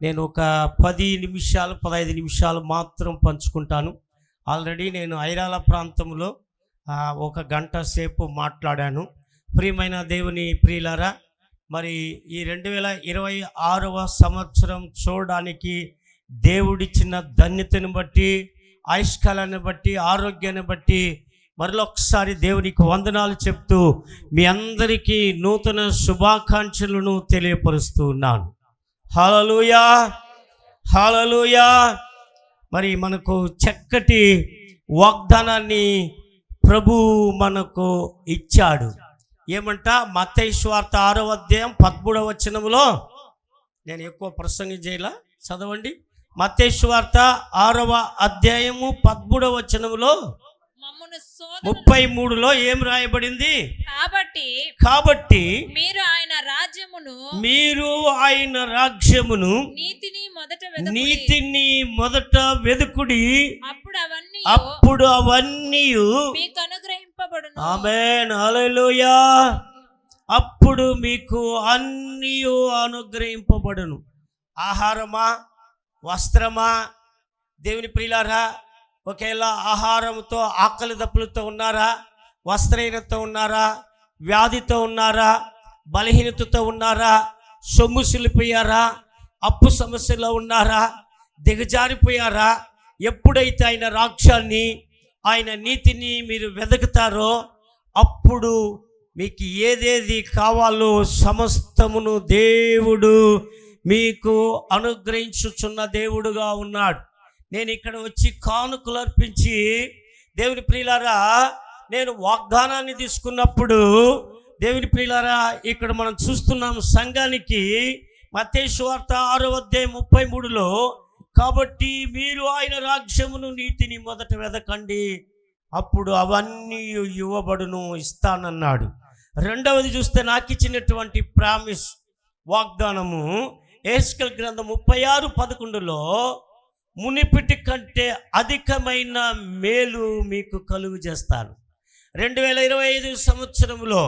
నేను ఒక 10 నిమిషాలు 15 నిమిషాలు మాత్రం పంచుకుంటాను. ఆల్రెడీ నేను ఐరాల ప్రాంతంలో ఒక గంట సేపు మాట్లాడాను. ప్రియమైన దేవుని ప్రియులారా, మరి ఈ 2026వ సంవత్సరం చూడడానికి దేవుడిచ్చిన ధన్యతను బట్టి, ఆయుష్కాలాన్ని బట్టి, ఆరోగ్యాన్ని బట్టి మరొకసారి దేవునికి వందనాలు చెప్తూ మీ అందరికీ నూతన శుభాకాంక్షలను తెలియపరుస్తూ ఉన్నాను. హల్లెలూయా, హల్లెలూయా. మరి మనకు చక్కటి వాగ్దానాన్ని ప్రభు మనకు ఇచ్చాడు. ఏమంట? మత్తయి సువార్త 6వ అధ్యాయం 13వ వచనములో, నేను ఎక్కువ ప్రసంగం చేయాల, చదవండి. మత్తయి సువార్త 6వ అధ్యాయము 13వ వచనములో 33లో ఏం రాయబడింది? కాబట్టి మీరు ఆయన రాజ్యమును నీతిని మొదట వెదుకుడి, అప్పుడు అవన్నీ మీకు అనుగ్రహింపబడును. ఆమేన్, హల్లెలూయా. అప్పుడు మీకు అన్నీ అనుగ్రహింపబడును. ఆహారమా, వస్త్రమా? దేవుని ప్రియులారా, ఒకేలా ఆహారంతో ఆకలి దప్పులతో ఉన్నారా? వస్త్రహీనతతో ఉన్నారా? వ్యాధితో ఉన్నారా? బలహీనతతో ఉన్నారా? సొమ్ముసిలిపోయారా? అప్పు సమస్యలో ఉన్నారా? దిగజారిపోయారా? ఎప్పుడైతే ఆయన రాజ్యాన్ని, ఆయన నీతిని మీరు వెతుకుతారో అప్పుడు మీకు ఏదేది కావాలో సమస్తమును దేవుడు మీకు అనుగ్రహించుచున్న దేవుడుగా ఉన్నాడు. నేను ఇక్కడ వచ్చి కానుకలు అర్పించి, దేవుని ప్రియులారా, నేను వాగ్దానాన్ని తీసుకున్నప్పుడు, దేవుని ప్రియులారా, ఇక్కడ మనం చూస్తున్నాం సంఘానికి మత్తయి సువార్త 6వ అధ్యాయం 33లో, కాబట్టి మీరు ఆయన రాజ్యమును నీతిని మొదట వెదకండి, అప్పుడు అవన్నీ ఇవ్వబడును, ఇస్తానన్నాడు. రెండవది చూస్తే నాకు ఇచ్చినటువంటి ప్రామిస్, వాగ్దానము ఎహెజ్కేలు గ్రంథం 36:11లో, మునిపిటి కంటే అధికమైన మేలు మీకు కలుగు చేస్తాను. 2025 సంవత్సరంలో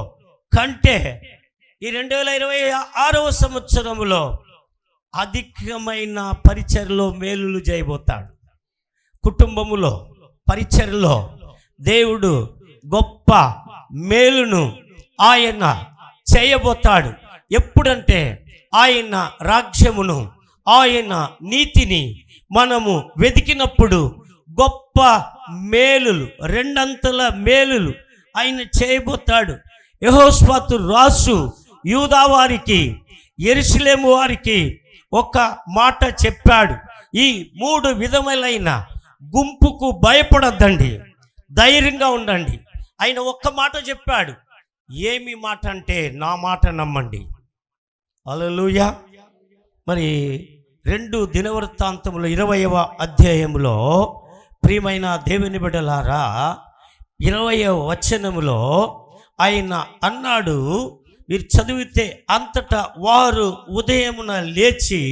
కంటే ఈ 2026వ సంవత్సరంలో అధికమైన పరిచర్యలో మేలులు చేయబోతాడు. కుటుంబములో, పరిచర్యలో దేవుడు గొప్ప మేలును ఆయన చేయబోతాడు. ఎప్పుడంటే ఆయన రాజ్యమును, ఆయన నీతిని మనము వెతికినప్పుడు గొప్ప మేలులు, రెండంతల మేలులు ఆయన చేయబోతాడు. యెహోషాపాతు రాజు యూదా వారికి, యెరూషలేము వారికి ఒక మాట చెప్పాడు. ఈ 3 విధములైన గుంపుకు భయపడొద్దండి, ధైర్యంగా ఉండండి. ఆయన ఒక్క మాట చెప్పాడు. ఏమి మాట అంటే, నా మాట నమ్మండి. హల్లెలూయా. మరి 2 దినవృత్తాంతములు 20వ అధ్యాయములో, ప్రియమైన దేవుని బిడ్డలారా, 20వ వచనములో ఆయన అన్నాడు, మీరు చదివితే, అంతటా వారు ఉదయమున లేచి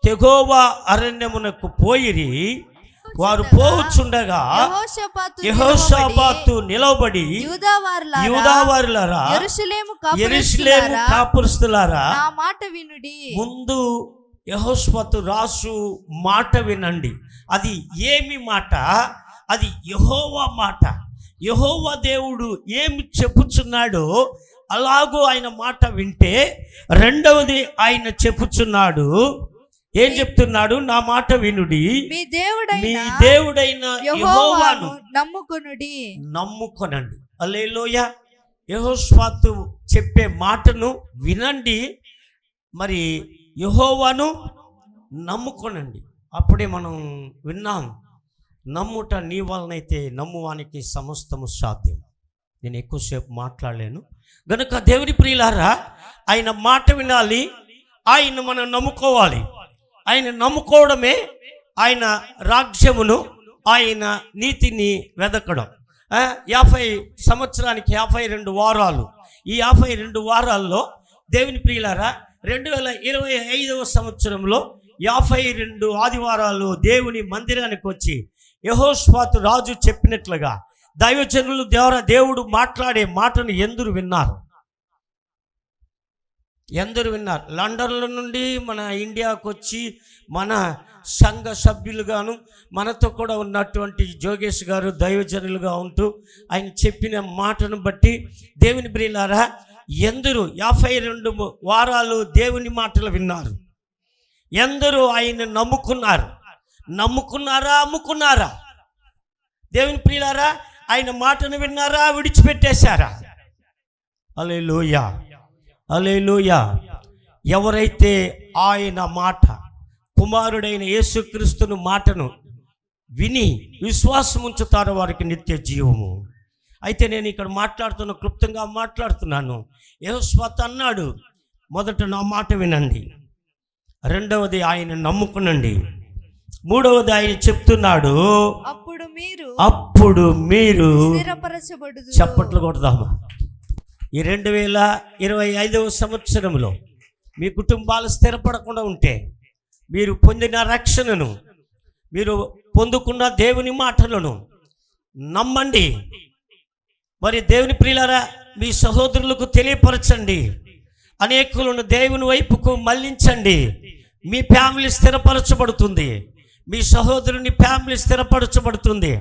తెకోవా అరణ్యమునకు పోయిరి. వారు పోవచ్చుండగా యెహోషాపాతు నిలబడి, యూదావారులారా, యెరూషలేము కాపురస్తులారా, నా మాట వినుడి. ముందు యెహోషాపాతు రాజు మాట వినండి. అది ఏమి మాట? అది యెహోవా మాట. యెహోవా దేవుడు ఏమి చెప్పుచున్నాడో అలాగూ ఆయన మాట వింటే, రెండవది ఆయన చెప్పుచున్నాడు. ఏం చెప్తున్నాడు? నా మాట వినుడి, మీ దేవుడైన యెహోవాను నమ్ముకొనండి. హల్లెలూయా. యెహోషాపాతు చెప్పే మాటను వినండి, మరి యెహోవాను నమ్ముకొనండి. అప్పుడే మనం విన్నాం, నమ్ముట నీ వలనైతే నమ్మువానికి సమస్తము సాధ్యం. నేను ఎక్కువసేపు మాట్లాడలేను గనుక, దేవుని ప్రియులారా, ఆయన మాట వినాలి, ఆయన మనం నమ్ముకోవాలి. ఆయన నమ్ముకోవడమే ఆయన రాజ్యమును, ఆయన నీతిని వెదకడం. 50 సంవత్సరానికి 52 వారాలు. ఈ 52 వారాల్లో దేవుని ప్రియులారా, 2025వ సంవత్సరంలో 52 ఆదివారాలు దేవుని మందిరానికి వచ్చి యెహోషాపాతు రాజు చెప్పినట్లుగా దైవజనులు ద్వారా దేవుడు మాట్లాడే మాటను ఎందరు విన్నారు? ఎందరు విన్నారు? లండన్లో నుండి మన ఇండియాకు వచ్చి మన సంఘ సభ్యులుగాను మనతో కూడా ఉన్నటువంటి జోగేష్ గారు దైవజనులుగా ఉంటూ ఆయన చెప్పిన మాటను బట్టి దేవుని ప్రియులారా, ఎందరూ 52 వారాలు దేవుని మాటలు విన్నారు. ఎందరూ ఆయన నమ్ముకున్నారా అమ్ముకున్నారా? దేవుని ప్రియులారా, ఆయన మాటను విన్నారా విడిచిపెట్టేశారా? హల్లెలూయా, హల్లెలూయా. ఎవరైతే ఆయన మాట, కుమారుడైన యేసుక్రీస్తును మాటను విని విశ్వాసం ఉంచుతారో వారికి నిత్య జీవము. అయితే నేను ఇక్కడ క్లుప్తంగా మాట్లాడుతున్నాను. యెహోషాపాతు అన్నాడు, మొదట నా మాట వినండి, రెండవది ఆయన నమ్ముకునండి, మూడవది ఆయన చెప్తున్నాడు అప్పుడు మీరు చప్పట్లు కొడదామా. ఈ 2025వ సంవత్సరంలో మీ కుటుంబాలు స్థిరపడకుండా ఉంటే, మీరు పొందిన రక్షణను, మీరు పొందుకున్న దేవుని మాటలను నమ్మండి. మరి దేవుని ప్రియులారా, మీ సహోదరులకు తెలియపరచండి, అనేకులను దేవుని వైపుకు మళ్ళించండి. మీ ఫ్యామిలీ స్థిరపరచబడుతుంది, మీ సహోదరుని ఫ్యామిలీ స్థిరపరచబడుతుంది.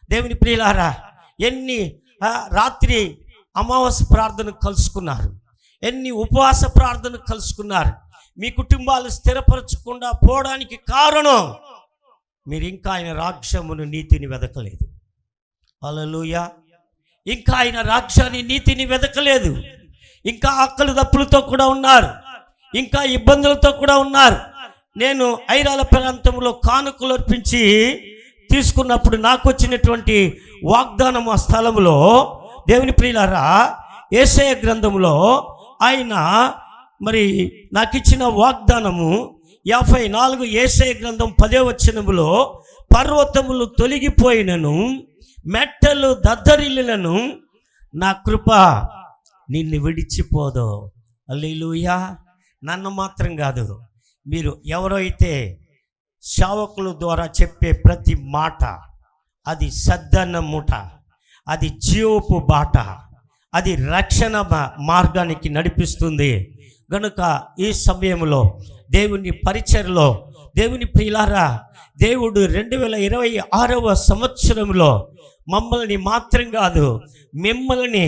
దేవుని ప్రియులారా, ఎన్ని రాత్రి అమావాస్య ప్రార్థన కలుసుకున్నారు, ఎన్ని ఉపవాస ప్రార్థన కలుసుకున్నారు. మీ కుటుంబాలు స్థిరపరచకుండా పోవడానికి కారణం మీరు ఇంకా ఆయన రాజ్యమును నీతిని వెదకలేదు. హల్లెలూయా. ఇంకా ఆయన రాజ్యాన్ని నీతిని వెదకలేదు. ఇంకా ఆకలి దప్పులతో కూడా ఉన్నారు, ఇంకా ఇబ్బందులతో కూడా ఉన్నారు. నేను ఐరాల ప్రాంతంలో కానుకలు అర్పించి తీసుకున్నప్పుడు నాకు వచ్చినటువంటి వాగ్దానం, ఆ స్థలంలో దేవుని ప్రియులారా, యేషయా గ్రంథంలో ఆయన మరి నాకు ఇచ్చిన వాగ్దానము 54 యేషయా గ్రంథం 10వ వచనములో, పర్వతములు తొలగిపోయినను మెట్టలు దద్దరిల్లినను నా కృప నిన్ను విడిచిపోదు. హల్లెలూయా. నన్ను మాత్రం కాదు, మీరు ఎవరైతే సేవకుల ద్వారా చెప్పే ప్రతి మాట అది సద్దన్న మూట, అది జీవపు బాట, అది రక్షణ మార్గానికి నడిపిస్తుంది. గనుక ఈ సమయంలో దేవుని పరిచర్లో, దేవుని ప్రియులారా, దేవుడు 2026వ సంవత్సరంలో మమ్మల్ని మాత్రం కాదు, మిమ్మల్ని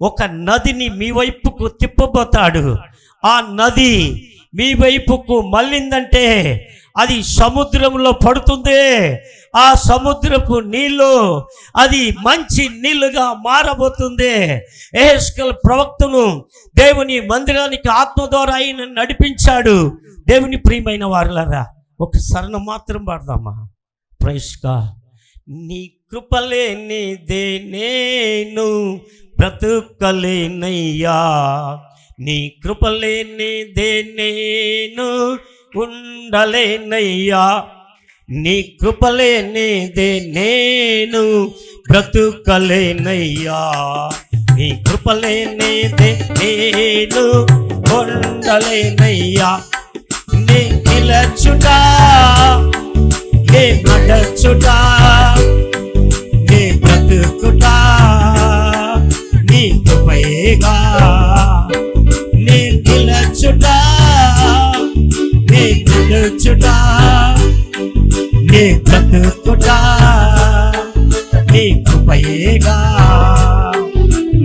ఒక నదిని మీ వైపుకు తిప్పబోతాడు. ఆ నది మీ వైపుకు మళ్ళిందంటే అది సముద్రంలో పడుతుంది. ఆ సముద్రపు నీళ్ళు అది మంచి నీళ్ళుగా మారబోతుంది. యెహెజ్కేలు ప్రవక్తను దేవుని మందిరానికి ఆత్మ ద్వారా ఆయన నడిపించాడు. దేవుని ప్రియమైన వారులారా, ఒక శరణం మాత్రం పాడదామా. Praise God. నీ కృపలేనిదే నేను బ్రతుకలేనయ్యా, నీ కృపలేనిదే నేను ఉండలేనయ్యా, నీ కృపలేనిదే నేను బ్రతుకలేనయ్యా, నీ కృపలేనిదే నేను ఉండలేనయ్యా. నీ నిలచుటా, నీ నడచుటా, నీ బ్రతుకుటా నీ కృపయేగా. నీ నిలచుటా, నీ నడచుటా, నీ బ్రతుకుటా నీ కృపయేగా.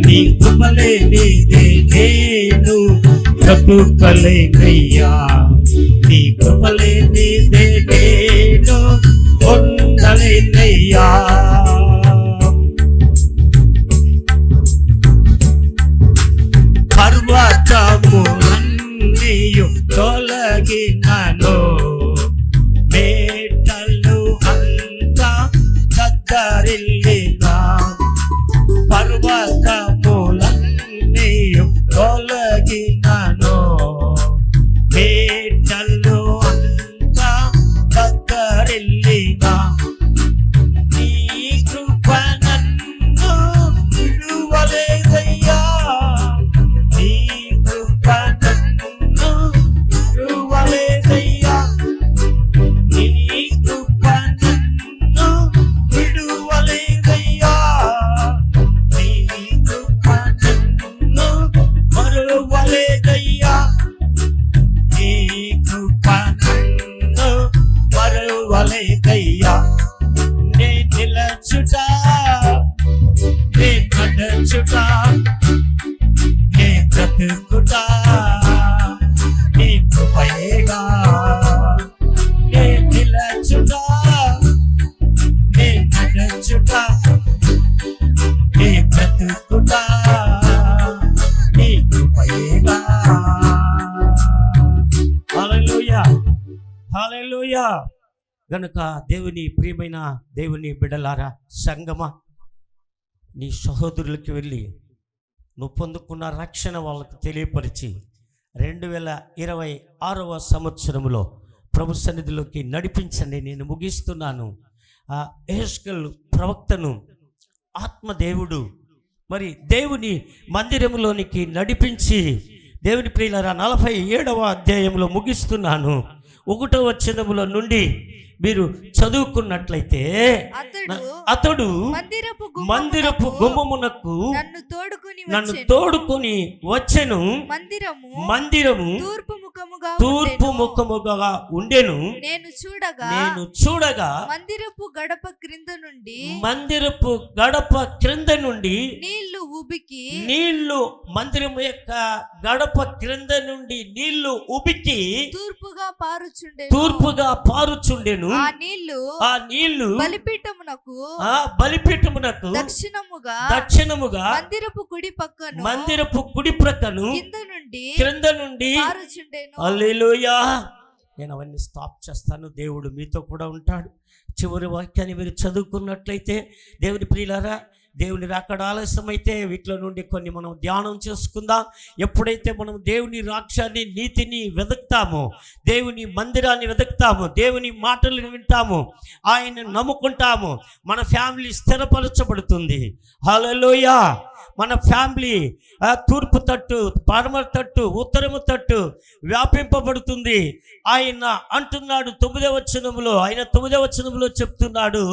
నీ కృపలేనిదే నేను బ్రతుకలేనయ్యా, నీ కృపలేనిదే నేను ఉండలేనయ్యా. పర్వతములన్నీయు తొలగినను, మేటలు అంతా దద్దరిల్లినా, పర్వతములన్నీయు తొలగినను, మేటలు అంతా దద్దరిల్లినా, నీ కృప నన్ను విడువలేదయ్యా, నీ కృప నన్ను విడువలేదయ్యా. హల్లెలూయా. గనుక దేవుని ప్రియమైన దేవుని బిడ్డలారా, సంగమా, నీ సహోదరులకి వెళ్ళి నువ్వు పొందుకున్న రక్షణ వాళ్ళకు తెలియపరిచి 2026వ సంవత్సరంలో ప్రభు సన్నిధిలోకి నడిపించండి. నేను ముగిస్తున్నాను. యెహెజ్కేలు ప్రవక్తను ఆత్మదేవుడు మరి దేవుని మందిరంలోనికి నడిపించి, దేవుని ప్రియులారా 47వ అధ్యాయంలో ముగిస్తున్నాను. 1వ వచనములో నుండి మీరు చదువుకున్నట్లయితే, అతడు మందిరపు గుమ్మమునకు నన్ను తోడుకొని వచ్చెను. మందిరము తూర్పు ముఖముగా ఉండెను. నేను చూడగా మందిరపు గడప క్రింద నుండి నీళ్లు మందిరము యొక్క గడప క్రింద నుండి నీళ్లు ఉబికి తూర్పుగా పారుచుండెను. ఆ నీళ్లు బలిపీఠమునకు దక్షిణముగా మందిరపు కుడి ప్రక్కను క్రింద నుండి హల్లెలూయా. నేను అవన్నీ స్టాప్ చేస్తాను. దేవుడు మీతో కూడా ఉంటాడు. చివరి వాక్యాన్ని మీరు చదువుకున్నట్లయితే, దేవుని ప్రియులారా, దేవుని రాకడ ఆలస్యమైతే వీటిలో నుండి కొన్ని మనం ధ్యానం చేసుకుందాం. ఎప్పుడైతే మనం దేవుని రాజ్యాన్ని, నీతిని వెతుకుతామో, దేవుని మందిరాన్ని వెతుకుతామో, దేవుని మాటలను వింటాము, ఆయన నమ్ముకుంటాము, మన ఫ్యామిలీ స్థిరపరచబడుతుంది. హల్లెలూయా. మన ఫ్యామిలీ తూర్పు తట్టు, పడమర తట్టు, ఉత్తరము తట్టు వ్యాపింపబడుతుంది. ఆయన అంటున్నాడు 9వ వచనములో, ఆయన 9వ వచనములో చెప్తున్నాడు.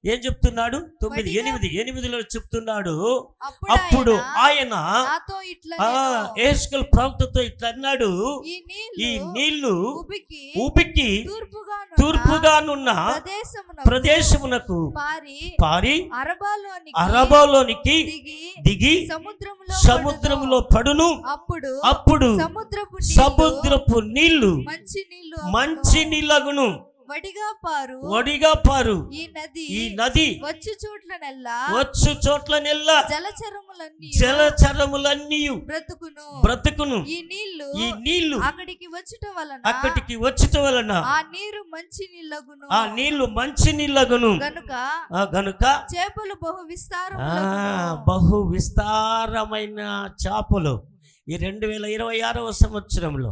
ఏం చెప్తున్నాడు? 8:8లో చెప్తున్నాడు. అప్పుడు ఆయన యెహెజ్కేలు ప్రవక్తతో ఇట్లా అన్నాడు, ఈ నీళ్లు ఉబికి తూర్పుగానున్న ప్రదేశమునకు పారి అరబాలోనికి దిగి సముద్రములో పడును. అప్పుడు సముద్రపు నీళ్లు మంచి నీళ్ళగును. వడిగా పారు ఈ నది వచ్చు చోట్లనెల్లా జలచరములన్నీ బ్రతుకును. ఈ నీళ్లు అక్కడికి వచ్చుట వలన ఆ నీళ్లు మంచి నీళ్ళగును. గనుక చేపలు బహు విస్తారమైన చేపలు. ఈ 2026వ సంవత్సరంలో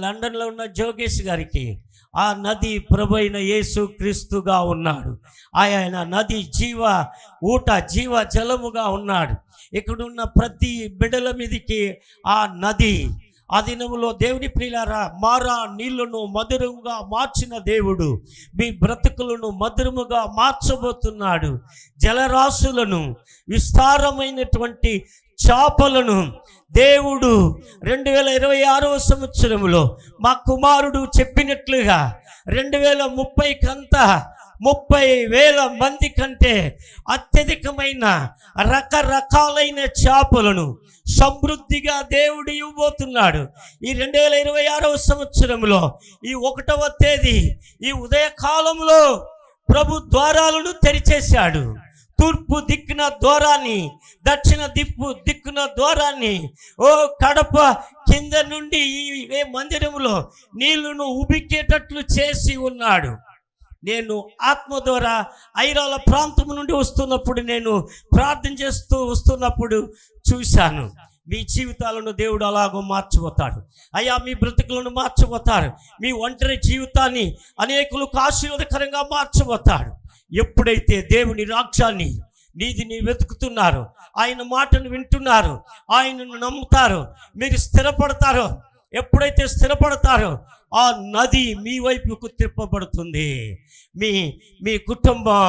లండన్లో ఉన్న జోగేష్ గారికి ఆ నది ప్రభు అయిన యేసు క్రీస్తుగా ఉన్నాడు. ఆయన నది జీవ జలముగా ఉన్నాడు. ఇక్కడున్న ప్రతి బిడ్డల మీదకి ఆ నది ఆ దినములో దేవుని ప్రియులారా, మారా నీళ్లను మధురముగా మార్చిన దేవుడు మీ బ్రతుకులను మధురముగా మార్చబోతున్నాడు. జలరాశులను, విస్తారమైనటువంటి చేపలను దేవుడు 2026వ సంవత్సరంలో మా కుమారుడు చెప్పినట్లుగా 2030 కంతా 30,000 మంది కంటే అత్యధికమైన రకరకాలైన చేపలను సమృద్ధిగా దేవుడు ఇవ్వబోతున్నాడు. ఈ 2026వ సంవత్సరంలో ఈ 1వ తేదీ ఈ ఉదయకాలంలో ప్రభు ద్వారాలను తెరిచేశాడు. తూర్పు దిక్కున ద్వారాన్ని, దక్షిణ దిక్కున ద్వారాన్ని, కడప కింద నుండి ఈ మందిరంలో నీళ్లను ఉబికేటట్లు చేసి ఉన్నాడు. నేను ఆత్మ ద్వారా ఐరాల ప్రాంతం నుండి వస్తున్నప్పుడు, నేను ప్రార్థన చేస్తూ వస్తున్నప్పుడు చూశాను. మీ జీవితాలను దేవుడు అలాగో మార్చబోతాడు. అయ్యా, మీ బ్రతుకులను మార్చబోతాడు. మీ ఒంటరి జీవితాన్ని అనేకులకు ఆశీర్వాదకరంగా మార్చబోతాడు. ఎప్పుడైతే దేవుని రాజ్యాన్ని, నీతిని వెతుకుతున్నారు, ఆయన మాటను వింటున్నారు, ఆయనను నమ్ముతారు, మీరు స్థిరపడతారో. ఎప్పుడైతే స్థిరపడతారో ఆ నది మీ వైపుకు తిప్పబడుతుంది. మీ కుటుంబం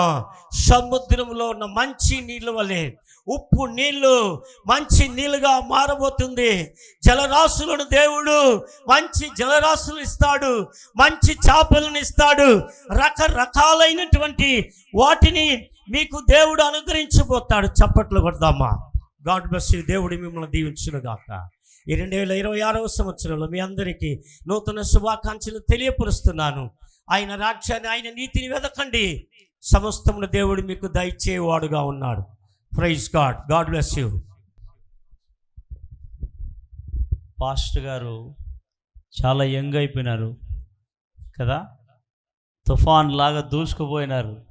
సముద్రంలో ఉన్న మంచి నీళ్ళ వలె, ఉప్పు నీళ్లు మంచి నీళ్ళుగా మారబోతుంది. జలరాశులను దేవుడు మంచి జలరాశులు ఇస్తాడు, మంచి చేపలను ఇస్తాడు, రకరకాలైనటువంటి వాటిని మీకు దేవుడు అనుగ్రహించబోతాడు. చప్పట్లు కొడదామా? God bless you. దేవుడు మిమ్మల్ని దీవించును గాక. ఈ 2026వ సంవత్సరంలో మీ అందరికీ నూతన శుభాకాంక్షలు తెలియపరుస్తున్నాను. ఆయన రాజ్యాన్ని, ఆయన నీతిని వెతకండి. సమస్తమును దేవుడు మీకు దయచేవాడుగా ఉన్నాడు. Praise God. God bless you. Pastor గారు చాలా యంగ్ అయిపోయినారు, కదా, తుఫాన్ లాగా దూసుకుపోయినారు.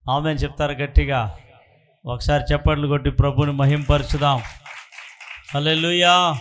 ఆమేన్ చెప్తారు గట్టిగా. ఒకసారి చప్పట్లు కొట్టి ప్రభుని మహింపరచుదాం. హల్లెలూయా.